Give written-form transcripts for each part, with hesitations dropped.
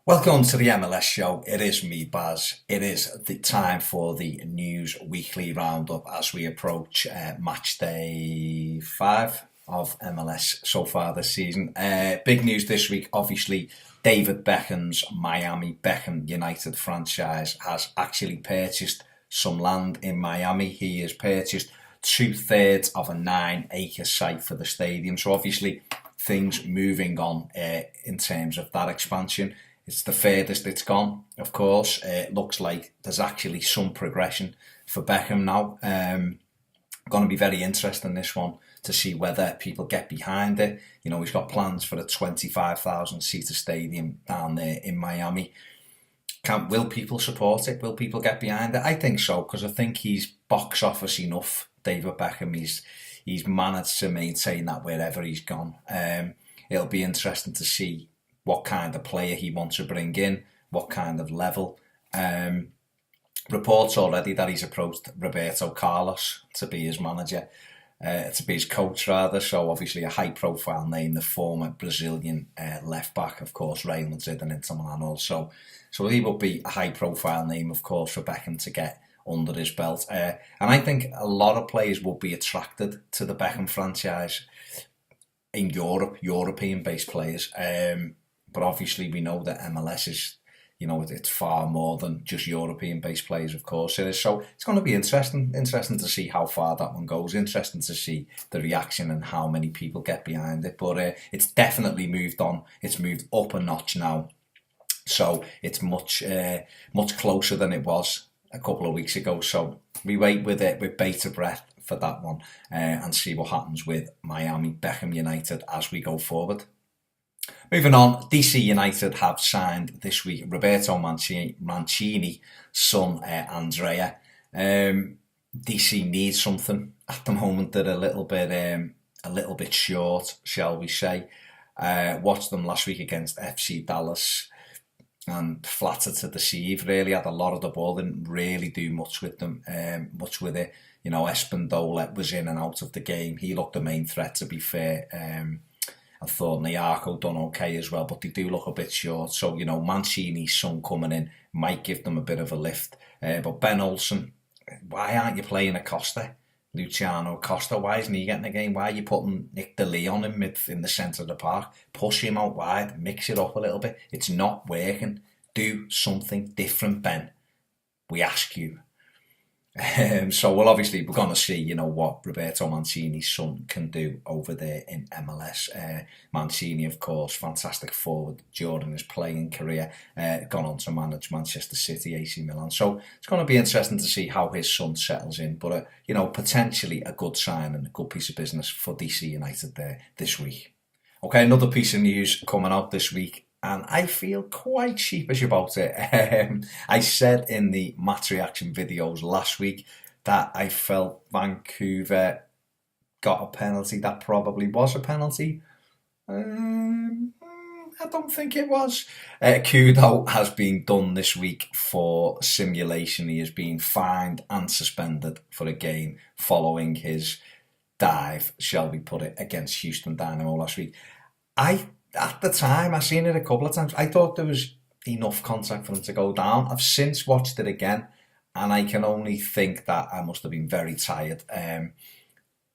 Welcome to the MLS Show. It is me, Baz. It is the time for the news weekly roundup as we approach match day 5 of MLS so far this season. Big news this week, obviously, David Beckham's Miami Beckham United franchise has actually purchased some land in Miami. He has purchased 2/3 of a 9-acre site for the stadium. So obviously things moving on in terms of that expansion. It's the furthest it's gone, of course. It looks like there's actually some progression for Beckham now. Going to be very interesting, this one, to see whether people get behind it. You know, he's got plans for a 25,000-seater stadium down there in Miami. Will people support it? Will people get behind it? I think so, because I think he's box office enough, David Beckham. He's managed to maintain that wherever he's gone. It'll be interesting to see what kind of player he wants to bring in, what kind of level. Reports already that he's approached Roberto Carlos to be his manager, to be his coach rather, so obviously a high profile name, the former Brazilian left back, of course, Real Madrid and Inter Milan also. So he will be a high profile name, of course, for Beckham to get under his belt. And I think a lot of players will be attracted to the Beckham franchise in Europe, European-based players. But obviously we know that MLS is, you know, it's far more than just European-based players, of course it is. So it's going to be interesting to see how far that one goes, interesting to see the reaction and how many people get behind it. But it's definitely moved on. It's moved up a notch now. So it's much closer than it was a couple of weeks ago. So we wait with bated breath for that one and see what happens with Miami Beckham United as we go forward. Moving on, DC United have signed this week Roberto Mancini's son, Andrea. DC needs something at the moment. They're a little bit short, shall we say. Watched them last week against FC Dallas and flattered to deceive. Really had a lot of the ball, didn't really do much with them, much with it. You know, Espandola was in and out of the game. He looked the main threat, to be fair. I thought Nyarko done okay as well, but they do look a bit short. So, you know, Mancini's son coming in might give them a bit of a lift. But Ben Olsen, why aren't you playing Acosta? Luciano Acosta, why isn't he getting a game? Why are you putting Nick DeLee on him in the centre of the park? Push him out wide, mix it up a little bit. It's not working. Do something different, Ben. We ask you. So we're going to see, you know, what Roberto Mancini's son can do over there in MLS. Mancini, of course, fantastic forward during his playing career, gone on to manage Manchester City, AC Milan. So it's going to be interesting to see how his son settles in. But, you know, potentially a good sign and a good piece of business for DC United there this week. Okay, another piece of news coming out this week. And I feel quite sheepish about it. I said in the match reaction videos last week that I felt Vancouver got a penalty that probably was a penalty. I don't think it was. Kudo has been done this week for simulation. He has been fined and suspended for a game following his dive, shall we put it, against Houston Dynamo last week. At the time, I've seen it a couple of times. I thought there was enough contact for him to go down. I've since watched it again, and I can only think that I must have been very tired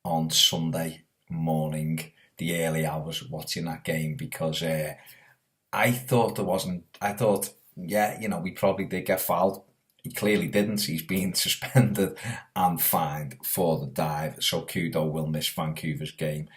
on Sunday morning, the early hours watching that game, because I thought there wasn't. I thought, yeah, you know, we probably did get fouled. He clearly didn't. He's been suspended and fined for the dive, so Kudo will miss Vancouver's game.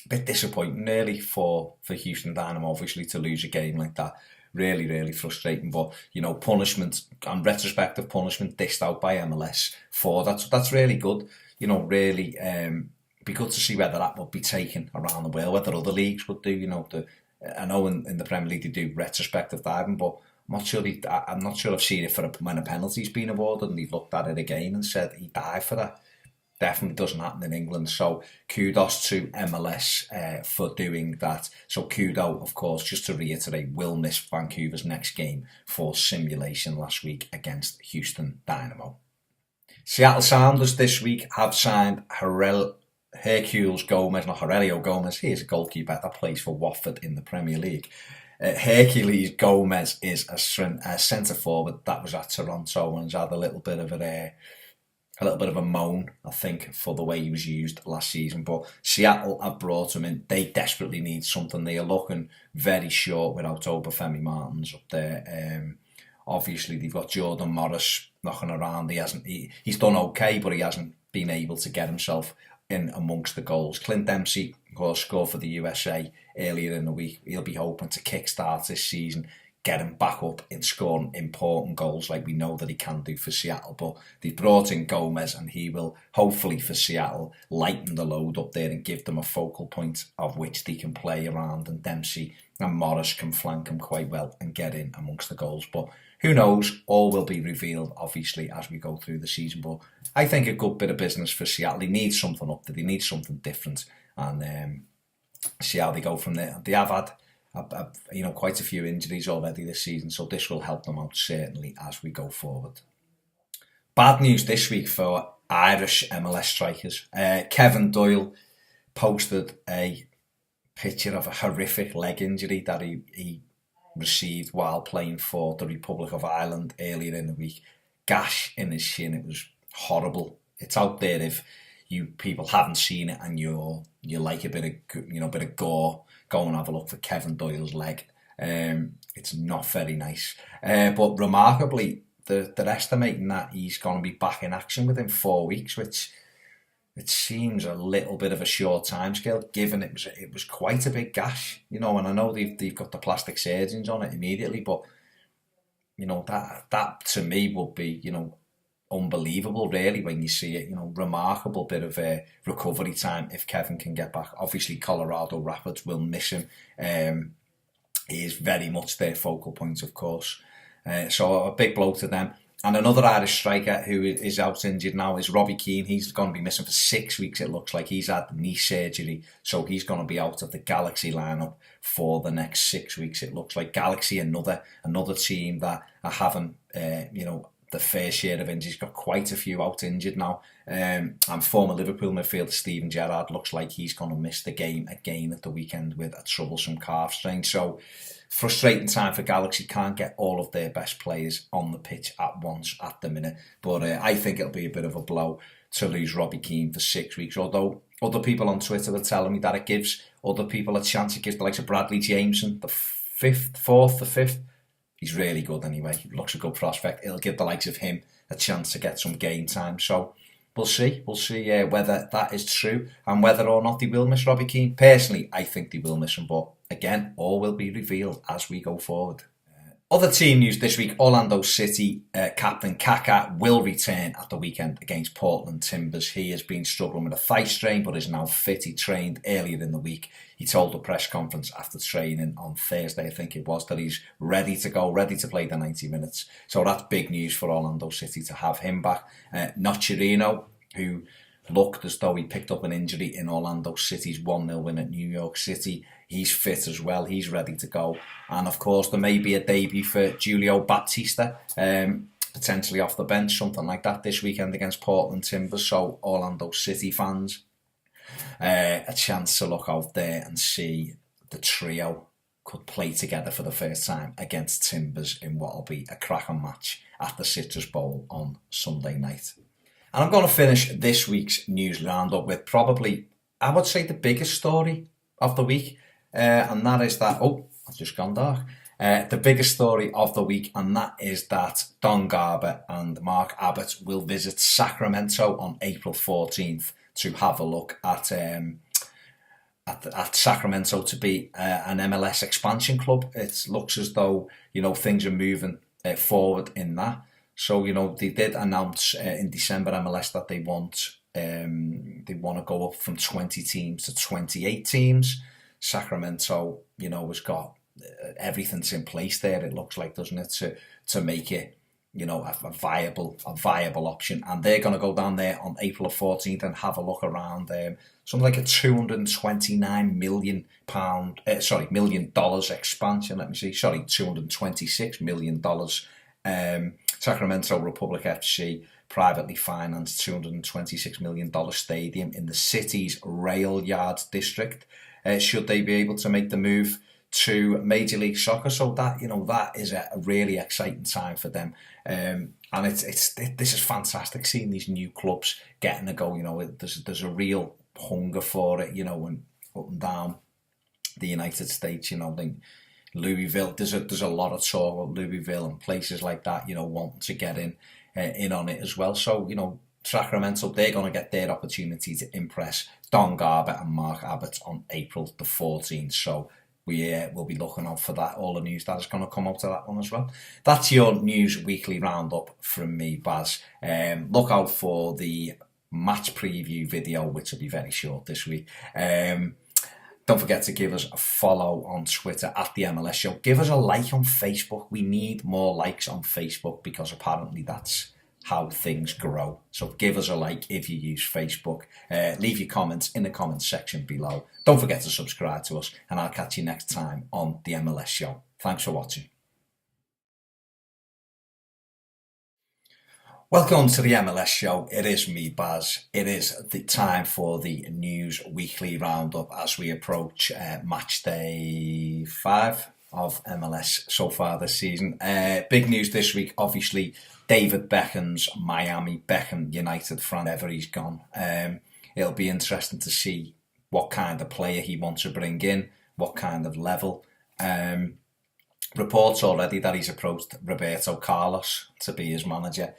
Bit disappointing really for Houston Dynamo, obviously, to lose a game like that. Really frustrating. But, you know, punishment and retrospective punishment dished out by MLS for that. That's really good. You know, really be good to see whether that would be taken around the world, whether other leagues would do. You know, I know in the Premier League they do retrospective diving, but I'm not sure I've seen it for when a penalty's been awarded and they've looked at it again and said he dived for that. Definitely doesn't happen in England. So kudos to MLS for doing that. So Kudo, of course, just to reiterate, will miss Vancouver's next game for simulation last week against Houston Dynamo. Seattle Sounders this week have signed Herculez Gomez, not Aurelio Gomez. He is a goalkeeper that plays for Watford in the Premier League. Hercules Gomez is a centre forward that was at Toronto and has had a little bit of a moan, I think, for the way he was used last season. But Seattle have brought him in. They desperately need something. They are looking very short without Obafemi Martins up there. Obviously, they've got Jordan Morris knocking around. He's done okay, but he hasn't been able to get himself in amongst the goals. Clint Dempsey, of course, scored for the USA earlier in the week. He'll be hoping to kickstart this season, get him back up in scoring important goals like we know that he can do for Seattle. But they brought in Gomez and he will hopefully for Seattle lighten the load up there and give them a focal point of which they can play around, and Dempsey and Morris can flank him quite well and get in amongst the goals. But who knows, all will be revealed obviously as we go through the season. But I think a good bit of business for Seattle. They need something up there, they need something different, and see how they go from there. They have had quite a few injuries already this season, so this will help them out certainly as we go forward. Bad news this week for Irish MLS strikers. Kevin Doyle posted a picture of a horrific leg injury that he received while playing for the Republic of Ireland earlier in the week. Gash in his shin. It was horrible. It's out there if you people haven't seen it and you like a bit of gore. Go and have a look for Kevin Doyle's leg. It's not very nice. But remarkably, they're estimating that he's going to be back in action within 4 weeks, which it seems a little bit of a short timescale, given it was quite a big gash, and I know they've got the plastic surgeons on it immediately, but that to me would be unbelievable really when you see it. Remarkable bit of a recovery time if Kevin can get back. Obviously Colorado Rapids will miss him. He is very much their focal point, of course, so a big blow to them. And another Irish striker who is out injured now is Robbie Keane. He's going to be missing for 6 weeks, it looks like. He's had knee surgery, so he's going to be out of the Galaxy lineup for the next 6 weeks, it looks like. Galaxy, another team that are having the fair share of injuries. Got quite a few out injured now. And former Liverpool midfielder Steven Gerrard looks like he's going to miss the game again at the weekend with a troublesome calf strain. So frustrating time for Galaxy. Can't get all of their best players on the pitch at once at the minute. But I think it'll be a bit of a blow to lose Robbie Keane for 6 weeks. Although other people on Twitter are telling me that it gives other people a chance. It gives the likes of Bradley Jameson, the fifth. He's really good anyway. He looks a good prospect. It'll give the likes of him a chance to get some game time. So we'll see. We'll see whether that is true and whether or not they will miss Robbie Keane. Personally, I think they will miss him. But again, all will be revealed as we go forward. Other team news this week, Orlando City captain Kaká will return at the weekend against Portland Timbers. He has been struggling with a thigh strain but is now fit. He trained earlier in the week. He told the press conference after training on Thursday, I think it was, that he's ready to go, ready to play the 90 minutes. So that's big news for Orlando City to have him back. Nocerino, who looked as though he picked up an injury in Orlando City's 1-0 win at New York City. He's fit as well. He's ready to go. And of course, there may be a debut for Julio Baptista, potentially off the bench, something like that this weekend against Portland Timbers. So Orlando City fans, a chance to look out there and see the trio could play together for the first time against Timbers in what will be a cracking match at the Citrus Bowl on Sunday night. And I'm going to finish this week's news roundup with probably, I would say, the biggest story of the week. And that is that, I've just gone dark. The biggest story of the week, and that is that Don Garber and Mark Abbott will visit Sacramento on April 14th to have a look at Sacramento to be an MLS expansion club. It looks as though, things are moving forward in that. So, they did announce in December MLS that they want to go up from 20 teams to 28 teams. Sacramento, has got everything's in place there. It looks like, doesn't it, to make it, a viable option. And they're going to go down there on April 14th and have a look around. Something like a $229 million expansion. Let me see. Sorry, $226 million. Sacramento Republic FC privately financed $226 million stadium in the city's rail yard district. Should they be able to make the move to Major League Soccer. So that, that is a really exciting time for them. And this is fantastic seeing these new clubs getting a go. There's a real hunger for it. And up and down the United States. Louisville. There's a lot of talk about Louisville and places like that. Wanting to get in on it as well. So Sacramento, they're going to get their opportunity to impress Don Garber and Mark Abbott on April the 14th. So we will be looking out for that, all the news that is going to come out of that one as well. That's your News Weekly Roundup from me, Baz. Look out for the match preview video, which will be very short this week. Don't forget to give us a follow on Twitter at the MLS Show. Give us a like on Facebook. We need more likes on Facebook because apparently that's how things grow. So give us a like if you use Facebook. Leave your comments in the comments section below. Don't forget to subscribe to us, and I'll catch you next time on the MLS Show. Thanks for watching. Welcome to the MLS Show. It is me, Baz. It is the time for the News Weekly Roundup as we approach match day 5 of MLS so far this season. Big news this week, obviously, David Beckham's Miami Beckham United from wherever he's gone. It'll be interesting to see what kind of player he wants to bring in, what kind of level. Reports already that he's approached Roberto Carlos to be his manager.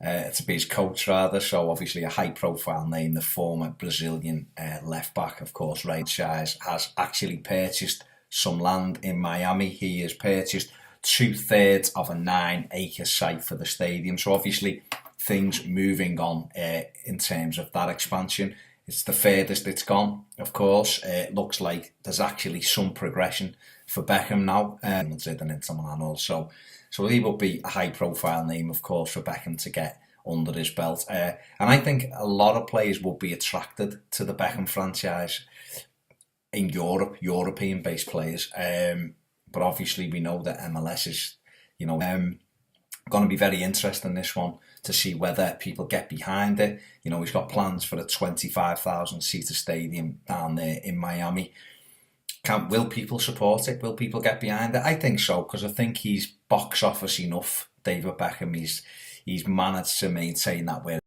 To be his coach rather, so obviously a high-profile name, the former Brazilian left-back, of course, Brek Sheas, has actually purchased some land in Miami. He has purchased 2/3 of a 9-acre site for the stadium, so obviously things moving on in terms of that expansion. It's the furthest it's gone, of course. It looks like there's actually some progression for Beckham now, and Inter Milan also. So he will be a high-profile name, of course, for Beckham to get under his belt. And I think a lot of players will be attracted to the Beckham franchise in Europe, European-based players. But obviously we know that MLS is, going to be very interesting this one to see whether people get behind it. He's got plans for a 25,000-seater stadium down there in Miami. Will people support it? Will people get behind it? I think so, because I think he's box office enough, David Beckham. He's managed to maintain that way.